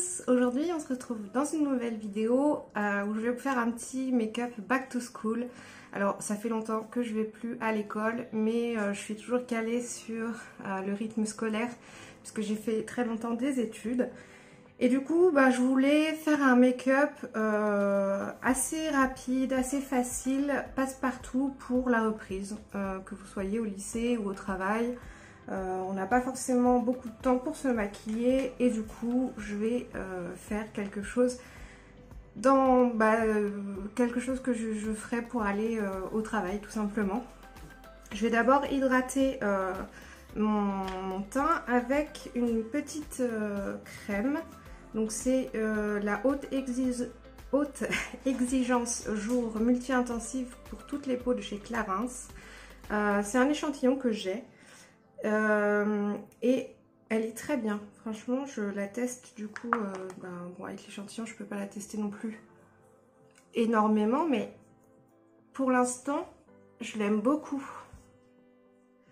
tous, aujourd'hui on se retrouve dans une nouvelle vidéo où je vais vous faire un petit make-up back to school. Alors ça fait longtemps que je vais plus à l'école mais je suis toujours calée sur le rythme scolaire puisque j'ai fait très longtemps des études. Et du coup je voulais faire un make-up assez rapide, assez facile, passe-partout pour la reprise, que vous soyez au lycée ou au travail. On n'a pas forcément beaucoup de temps pour se maquiller et du coup je vais faire quelque chose quelque chose que je ferai pour aller au travail tout simplement. Je vais d'abord hydrater mon teint avec une petite crème. Donc c'est la haute exigence jour multi-intensive pour toutes les peaux de chez Clarins. C'est un échantillon que j'ai. Et elle est très bien, franchement je la teste du coup, bon, avec l'échantillon je peux pas la tester non plus énormément, mais pour l'instant je l'aime beaucoup. De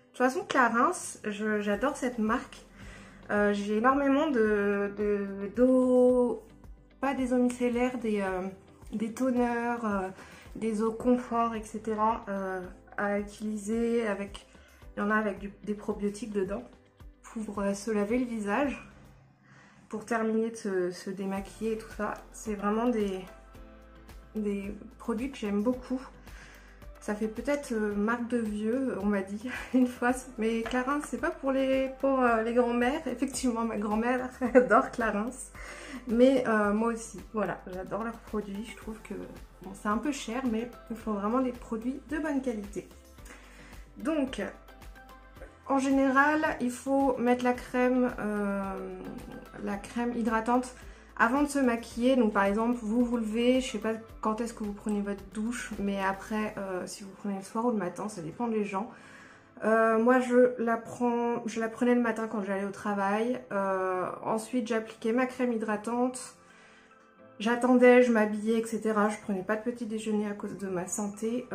toute façon Clarins, j'adore cette marque, j'ai énormément d'eau, pas des eaux micellaires, des toners, des eaux confort, etc. À utiliser avec... Il y en a avec des probiotiques dedans pour se laver le visage, pour terminer de se démaquiller et tout ça. C'est vraiment des produits que j'aime beaucoup. Ça fait peut-être marque de vieux, on m'a dit une fois, mais Clarins c'est pas pour les grands-mères. Effectivement ma grand-mère adore Clarins, mais moi aussi, voilà, j'adore leurs produits. Je trouve que bon, c'est un peu cher, mais ils font vraiment des produits de bonne qualité. Donc en général, il faut mettre la crème hydratante avant de se maquiller. Donc par exemple, vous levez, je sais pas quand est-ce que vous prenez votre douche, mais après, si vous prenez le soir ou le matin, ça dépend des gens. Moi, je la prenais le matin quand j'allais au travail. Ensuite, j'appliquais ma crème hydratante. J'attendais, je m'habillais, etc. Je prenais pas de petit déjeuner à cause de ma santé.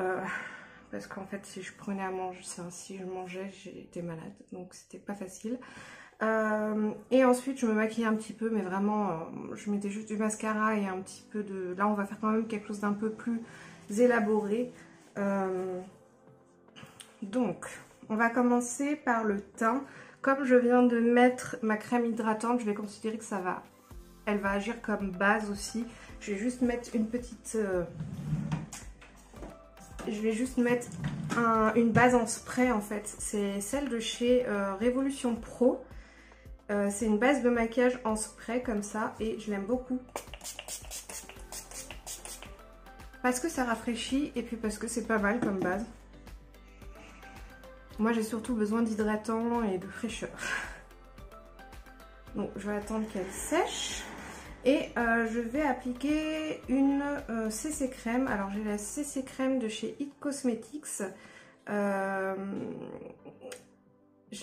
Parce qu'en fait si je prenais à manger, si je mangeais j'étais malade, donc c'était pas facile. Et ensuite je me maquillais un petit peu, mais vraiment je mettais juste du mascara et un petit peu de... Là on va faire quand même quelque chose d'un peu plus élaboré. Donc on va commencer par le teint. Comme je viens de mettre ma crème hydratante, je vais considérer que elle va agir comme base aussi. Je vais juste mettre une petite... Je vais juste mettre une base en spray en fait. C'est celle de chez Révolution Pro. C'est une base de maquillage en spray comme ça et je l'aime beaucoup. Parce que ça rafraîchit et puis parce que c'est pas mal comme base. Moi j'ai surtout besoin d'hydratant et de fraîcheur. Donc je vais attendre qu'elle sèche. Et je vais appliquer une CC crème. Alors j'ai la CC crème de chez It Cosmetics. Je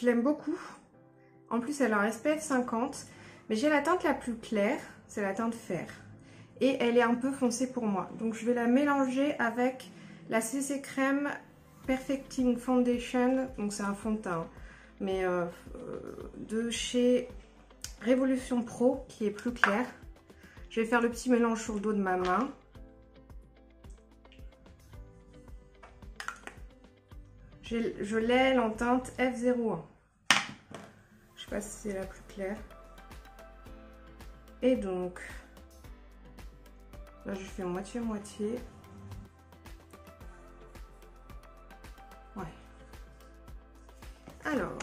l'aime beaucoup. En plus elle a un SPF 50. Mais j'ai la teinte la plus claire. C'est la teinte fer. Et elle est un peu foncée pour moi. Donc je vais la mélanger avec la CC crème Perfecting Foundation. Donc c'est un fond de teint. Mais de chez Révolution Pro qui est plus clair. Je vais faire le petit mélange sur le dos de ma main. Je l'ai en teinte F01. Je sais pas si c'est la plus claire. Et donc, là je fais moitié-moitié. Ouais. Alors,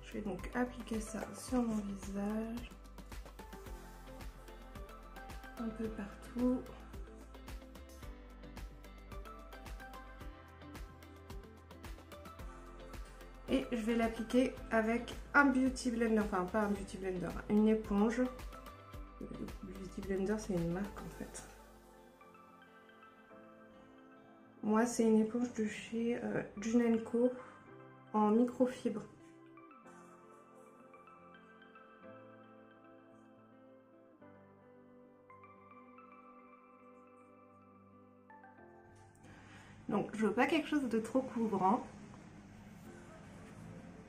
je vais donc appliquer ça sur mon visage. Un peu partout. Et je vais l'appliquer avec un beauty blender, enfin pas un beauty blender, une éponge. Le beauty blender c'est une marque en fait. Moi c'est une éponge de chez Jun & Co en microfibre. Donc je veux pas quelque chose de trop couvrant.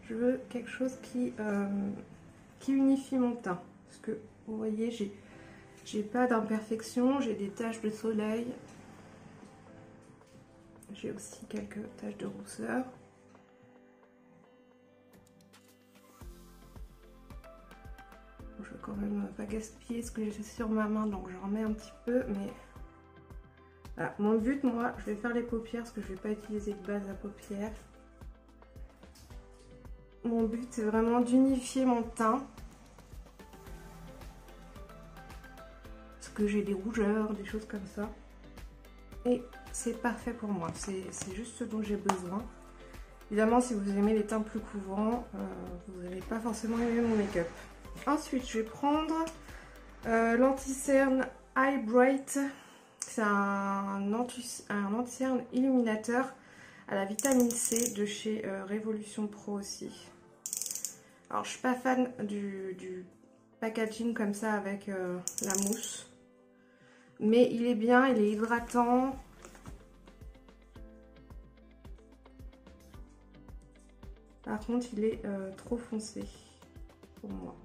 Je veux quelque chose qui unifie mon teint. Parce que vous voyez, j'ai J'ai pas d'imperfection, j'ai des taches de soleil. J'ai aussi quelques taches de rousseur. Je vais quand même pas gaspiller ce que j'ai sur ma main, donc je remets un petit peu, mais voilà. Mon but, moi, je vais faire les paupières parce que je vais pas utiliser de base à paupières. Mon but, c'est vraiment d'unifier mon teint. Parce que j'ai des rougeurs, des choses comme ça. Et c'est parfait pour moi, c'est juste ce dont j'ai besoin. Évidemment, si vous aimez les teints plus couvrants, vous n'allez pas forcément aimer mon make-up. Ensuite, je vais prendre l'anti-cerne Eye Bright. C'est un anti-cerne illuminateur à la vitamine C de chez Révolution Pro aussi. Alors, je suis pas fan du packaging comme ça avec la mousse. Mais il est bien, il est hydratant. Par contre, il est trop foncé pour moi.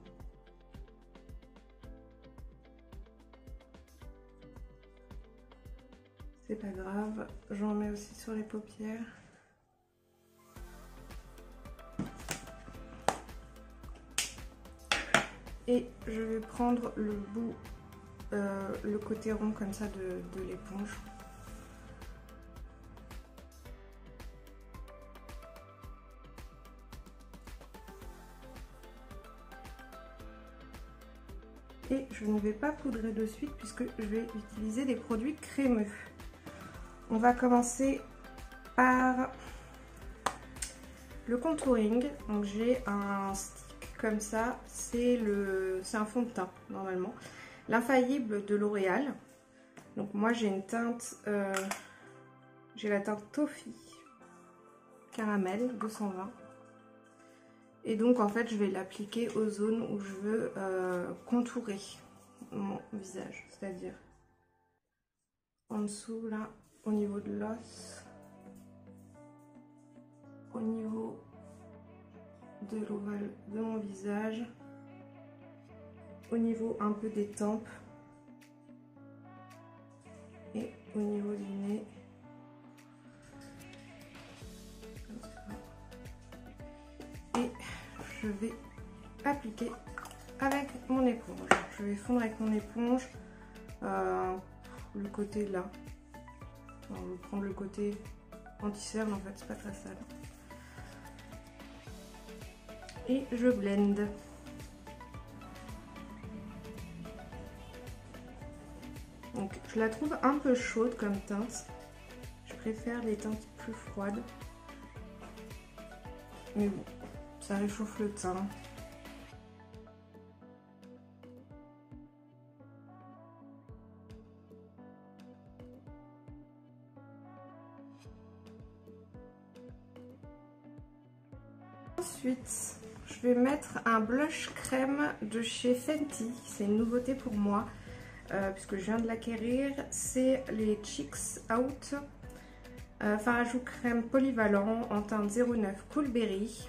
C'est pas grave, j'en mets aussi sur les paupières. Et je vais prendre le bout, le côté rond comme ça de l'éponge. Et je ne vais pas poudrer de suite puisque je vais utiliser des produits crémeux. On va commencer par le contouring. Donc j'ai un stick comme ça, c'est un fond de teint normalement. L'infaillible de L'Oréal. Donc moi j'ai une teinte, j'ai la teinte Toffee Caramel 220. Et donc en fait je vais l'appliquer aux zones où je veux contourer mon visage. C'est-à-dire en dessous là, au niveau de l'os, au niveau de l'ovale de mon visage, au niveau un peu des tempes et au niveau du nez. Et je vais appliquer avec mon éponge. Je vais fondre avec mon éponge le côté là. Alors, je vais prendre le côté anti-cerne, en fait c'est pas très sale. Et je blende. Donc je la trouve un peu chaude comme teinte. Je préfère les teintes plus froides. Mais bon, ça réchauffe le teint. Ensuite, je vais mettre un blush crème de chez Fenty. C'est une nouveauté pour moi puisque je viens de l'acquérir. C'est les Cheeks Out fard à joues crème polyvalent en teinte 09 Coolberry.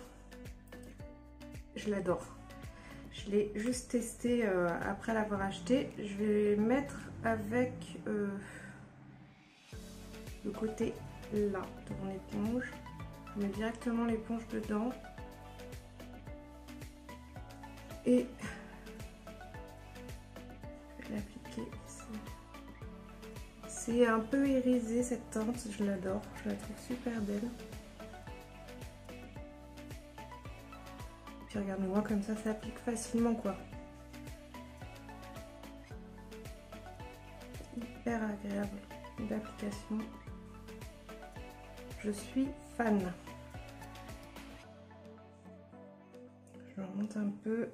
Je l'adore. Je l'ai juste testé après l'avoir acheté. Je vais mettre avec le côté là de mon éponge. Je mets directement l'éponge dedans. Et je vais l'appliquer ici. C'est un peu irisé cette teinte, je l'adore, je la trouve super belle. Puis regardez-moi comme ça s'applique facilement quoi. Hyper agréable d'application. Je suis fan. Je remonte un peu.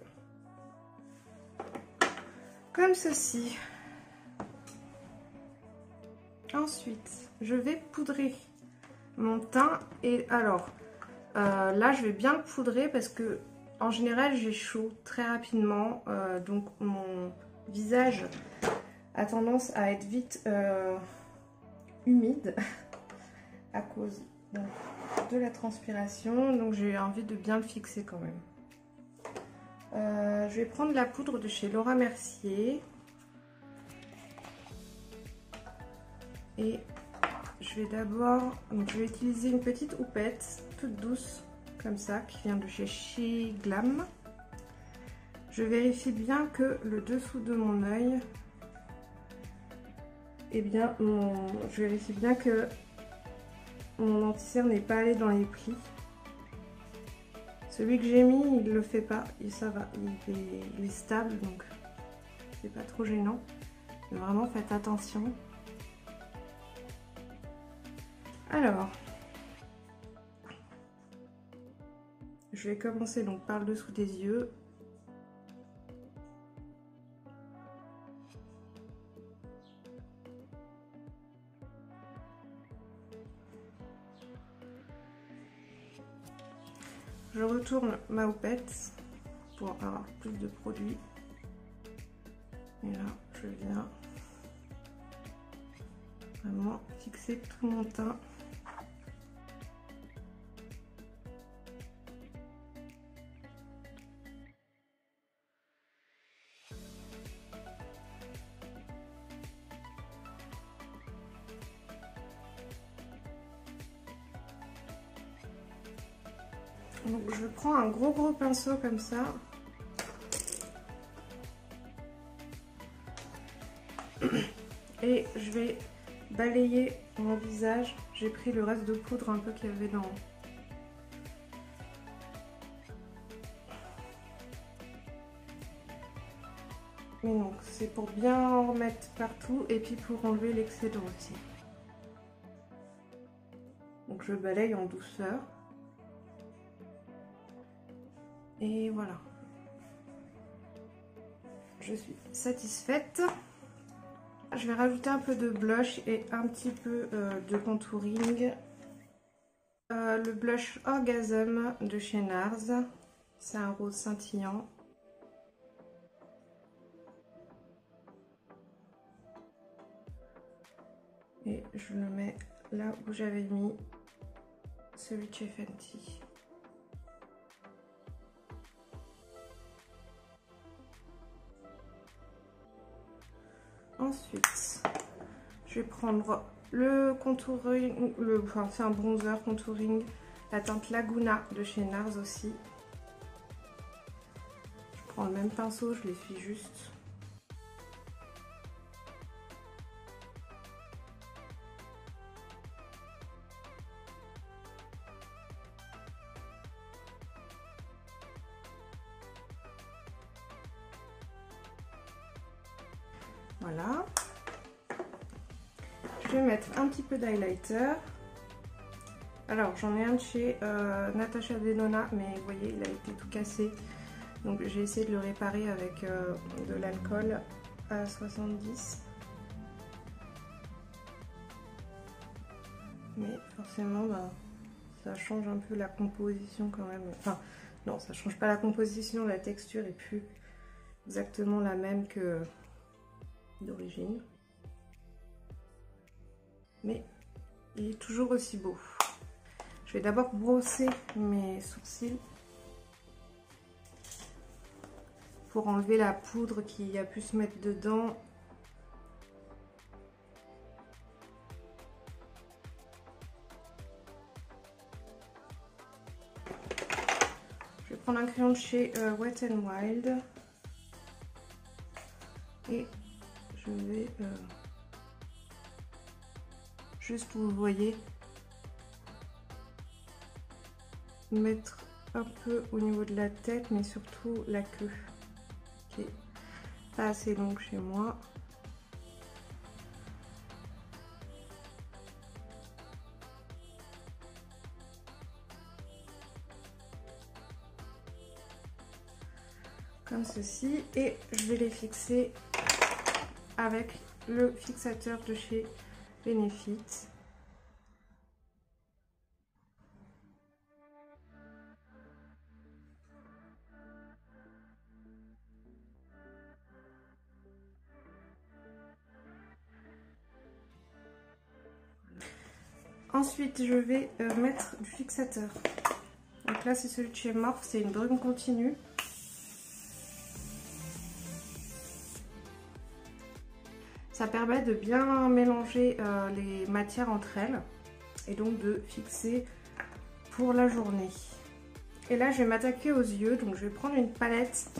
Comme ceci. Ensuite, je vais poudrer mon teint. Et alors, là, je vais bien le poudrer parce que, en général, j'ai chaud très rapidement. Donc, mon visage a tendance à être vite humide à cause de la transpiration. Donc, j'ai envie de bien le fixer quand même. Je vais prendre la poudre de chez Laura Mercier. Et je vais d'abord, je vais utiliser une petite houppette toute douce comme ça qui vient de chez She Glam. Je vérifie bien que le dessous de mon œil, je vérifie bien que mon anti-cerne n'est pas allé dans les plis. Celui que j'ai mis, il le fait pas, et ça va, il est stable, donc c'est pas trop gênant. Mais vraiment faites attention. Alors, je vais commencer donc par le dessous des yeux. Je retourne ma houppette pour avoir plus de produit. Et là, je viens vraiment fixer tout mon teint. Donc je prends un gros pinceau comme ça. Et je vais balayer mon visage. J'ai pris le reste de poudre un peu qu'il y avait dans... Mais donc c'est pour bien en remettre partout et puis pour enlever l'excédent aussi. Donc je balaye en douceur. Et voilà. Je suis satisfaite. Je vais rajouter un peu de blush et un petit peu de contouring. Le blush Orgasm de chez NARS. C'est un rose scintillant. Et je le mets là où j'avais mis celui de chez Fenty. Ensuite, je vais prendre le contouring, enfin c'est un bronzer contouring, la teinte Laguna de chez NARS aussi. Je prends le même pinceau, je l'essuie juste. Voilà. Je vais mettre un petit peu d'highlighter. Alors j'en ai un de chez Natasha Denona, mais vous voyez il a été tout cassé. Donc j'ai essayé de le réparer avec de l'alcool à 70. Mais forcément ça change un peu la composition quand même. Enfin non, ça change pas la composition, la texture est plus exactement la même que d'origine, mais il est toujours aussi beau. Je vais d'abord brosser mes sourcils pour enlever la poudre qui a pu se mettre dedans. Je vais prendre un crayon de chez Wet n Wild et je vais juste où vous voyez mettre un peu au niveau de la tête, mais surtout la queue qui est pas assez longue chez moi. Comme ceci, et je vais les fixer avec le fixateur de chez Benefit. Ensuite, je vais mettre du fixateur. Donc là, c'est celui de chez Morphe, c'est une brume continue. Ça permet de bien mélanger les matières entre elles et donc de fixer pour la journée. Et là je vais m'attaquer aux yeux, donc je vais prendre une palette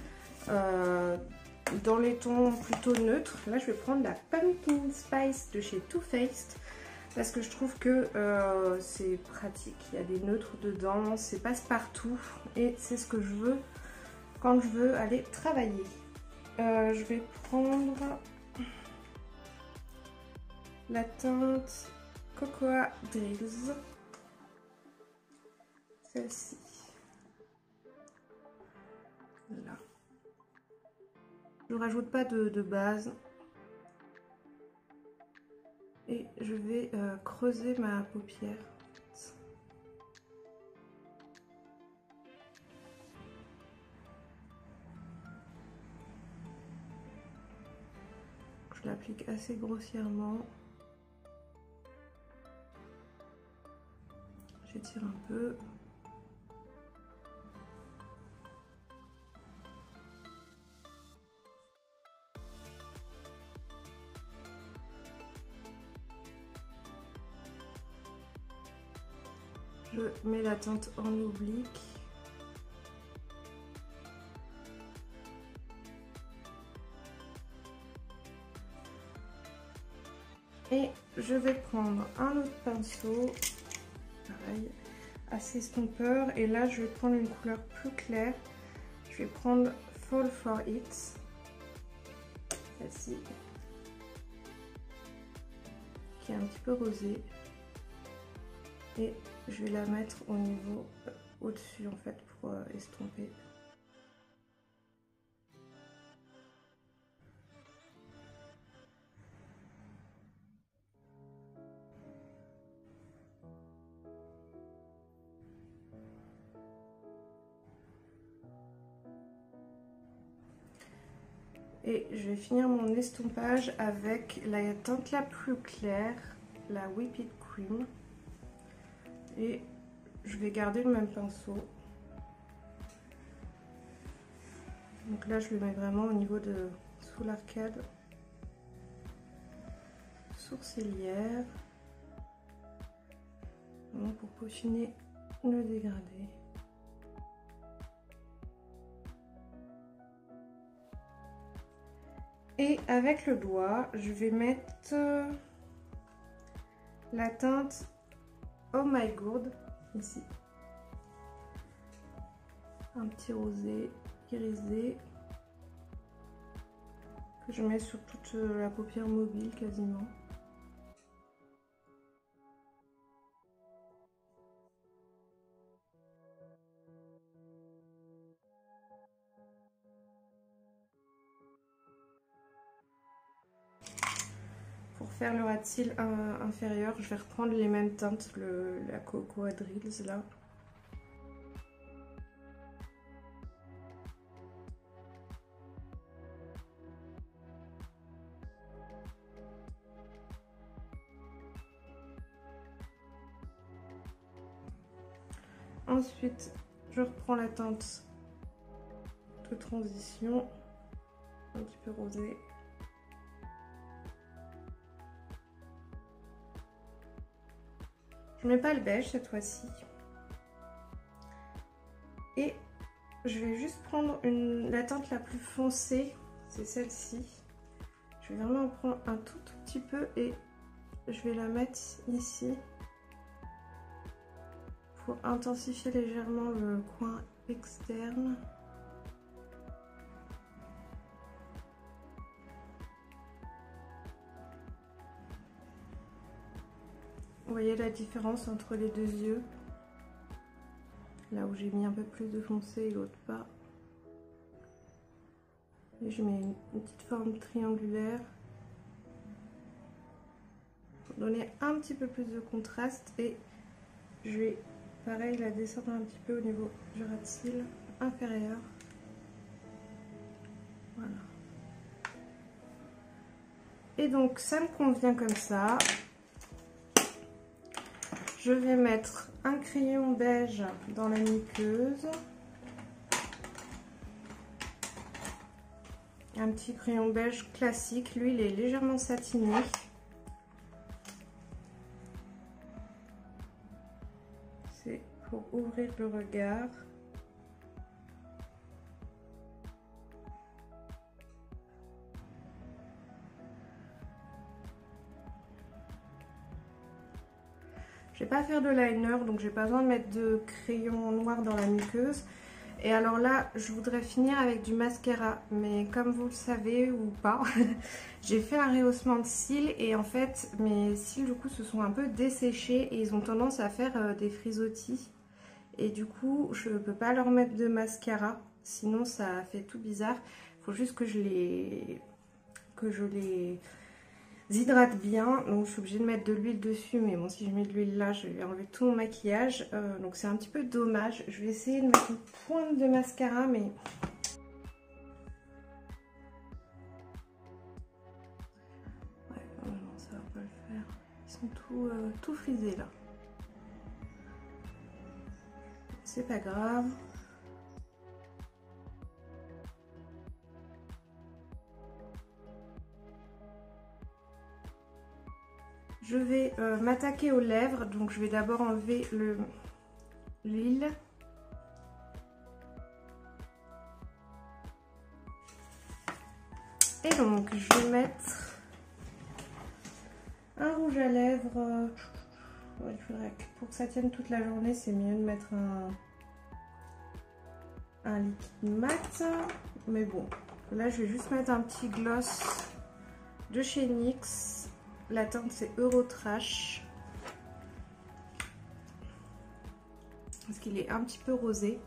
dans les tons plutôt neutres. Là je vais prendre la Pumpkin Spice de chez Too Faced parce que je trouve que c'est pratique, il y a des neutres dedans, c'est passe-partout et c'est ce que je veux quand je veux aller travailler. Je vais prendre la teinte Cocoa Drills, celle-ci. Là. Je ne rajoute pas de base. Et je vais creuser ma paupière. Je l'applique assez grossièrement. J'étire un peu. Je mets la teinte en oblique. Et je vais prendre un autre pinceau, pareil, assez estompeur. Et là, je vais prendre une couleur plus claire. Je vais prendre Fall for It, celle-ci, qui est un petit peu rosée. Et je vais la mettre au niveau au-dessus en fait pour estomper. Et je vais finir mon estompage avec la teinte la plus claire, la Whipped Cream. Et je vais garder le même pinceau. Donc là, je le mets vraiment au niveau de sous l'arcade sourcilière. Vraiment pour peaufiner le dégradé. Et avec le doigt, je vais mettre la teinte Oh My God, ici. Un petit rosé irisé que je mets sur toute la paupière mobile quasiment. Pour faire le ras de cils inférieur, je vais reprendre les mêmes teintes, la Cocoa Drills là. Ensuite, je reprends la teinte de transition, un petit peu rosée. Je mets pas le beige cette fois-ci. Et je vais juste prendre la teinte la plus foncée, c'est celle-ci. Je vais vraiment en prendre un tout petit peu et je vais la mettre ici pour intensifier légèrement le coin externe. Vous voyez la différence entre les deux yeux, là où j'ai mis un peu plus de foncé et l'autre pas. Et je mets une petite forme triangulaire pour donner un petit peu plus de contraste et je vais pareil la descendre un petit peu au niveau du ras de cils inférieur. Voilà. Et donc ça me convient comme ça. Je vais mettre un crayon beige dans la muqueuse. Un petit crayon beige classique. Lui, il est légèrement satiné. C'est pour ouvrir le regard. Je vais pas faire de liner, donc j'ai pas besoin de mettre de crayon noir dans la muqueuse. Et alors là, je voudrais finir avec du mascara, mais comme vous le savez ou pas, j'ai fait un rehaussement de cils et en fait mes cils du coup se sont un peu desséchés et ils ont tendance à faire des frisottis. Et du coup, je peux pas leur mettre de mascara, sinon ça fait tout bizarre. Il faut juste que je les hydrate bien, donc je suis obligée de mettre de l'huile dessus, mais bon, si je mets de l'huile là, je vais enlever tout mon maquillage, donc c'est un petit peu dommage. Je vais essayer de mettre une pointe de mascara, mais ouais, non, ça va pas le faire. Ils sont tout frisés là. C'est pas grave. Je vais m'attaquer aux lèvres, donc je vais d'abord enlever l'huile. Et donc je vais mettre un rouge à lèvres. Ouais, il faudrait que pour que ça tienne toute la journée, c'est mieux de mettre un liquide mat. Mais bon, là je vais juste mettre un petit gloss de chez NYX. La teinte c'est Eurotrash. Parce qu'il est un petit peu rosé.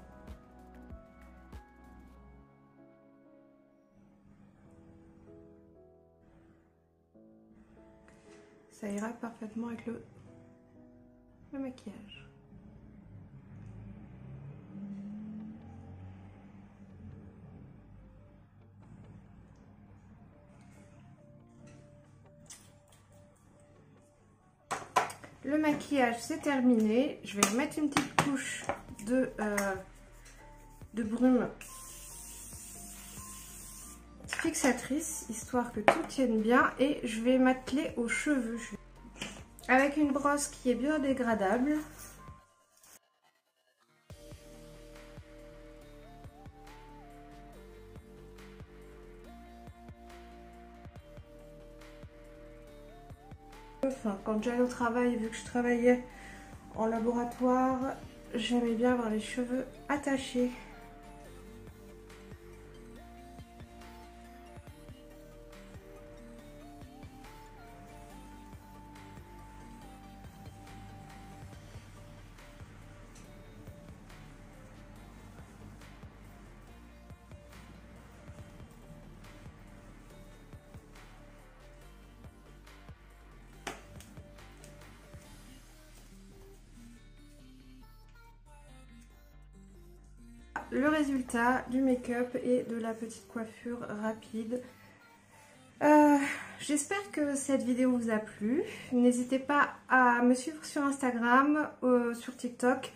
Ça ira parfaitement avec le maquillage. Le maquillage c'est terminé. Je vais mettre une petite couche de brume fixatrice histoire que tout tienne bien et je vais m'atteler aux cheveux avec une brosse qui est biodégradable. Enfin, quand j'allais au travail, vu que je travaillais en laboratoire, j'aimais bien avoir les cheveux attachés. Le résultat du make-up et de la petite coiffure rapide. J'espère que cette vidéo vous a plu. N'hésitez pas à me suivre sur Instagram, sur TikTok,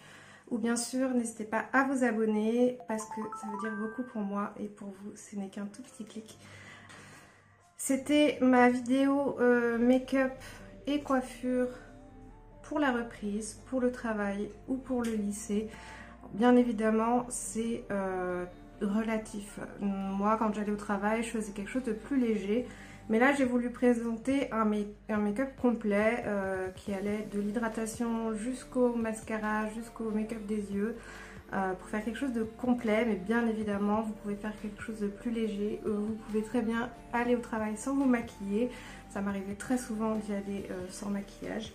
ou bien sûr n'hésitez pas à vous abonner parce que ça veut dire beaucoup pour moi et pour vous ce n'est qu'un tout petit clic. C'était ma vidéo make-up et coiffure pour la reprise, pour le travail ou pour le lycée. Bien évidemment, c'est relatif. Moi, quand j'allais au travail, je faisais quelque chose de plus léger. Mais là, j'ai voulu présenter un make-up complet qui allait de l'hydratation jusqu'au mascara, jusqu'au make-up des yeux. Pour faire quelque chose de complet, mais bien évidemment, vous pouvez faire quelque chose de plus léger. Vous pouvez très bien aller au travail sans vous maquiller. Ça m'arrivait très souvent d'y aller sans maquillage.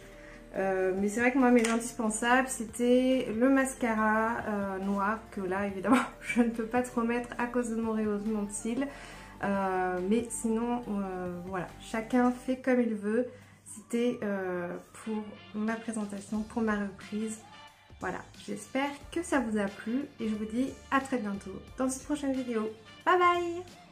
Mais c'est vrai que moi mes indispensables c'était le mascara noir que là évidemment je ne peux pas trop mettre à cause de mon rehaussement de cils, mais sinon voilà, chacun fait comme il veut. C'était pour ma présentation, pour ma reprise. Voilà, j'espère que ça vous a plu et je vous dis à très bientôt dans une prochaine vidéo. Bye bye.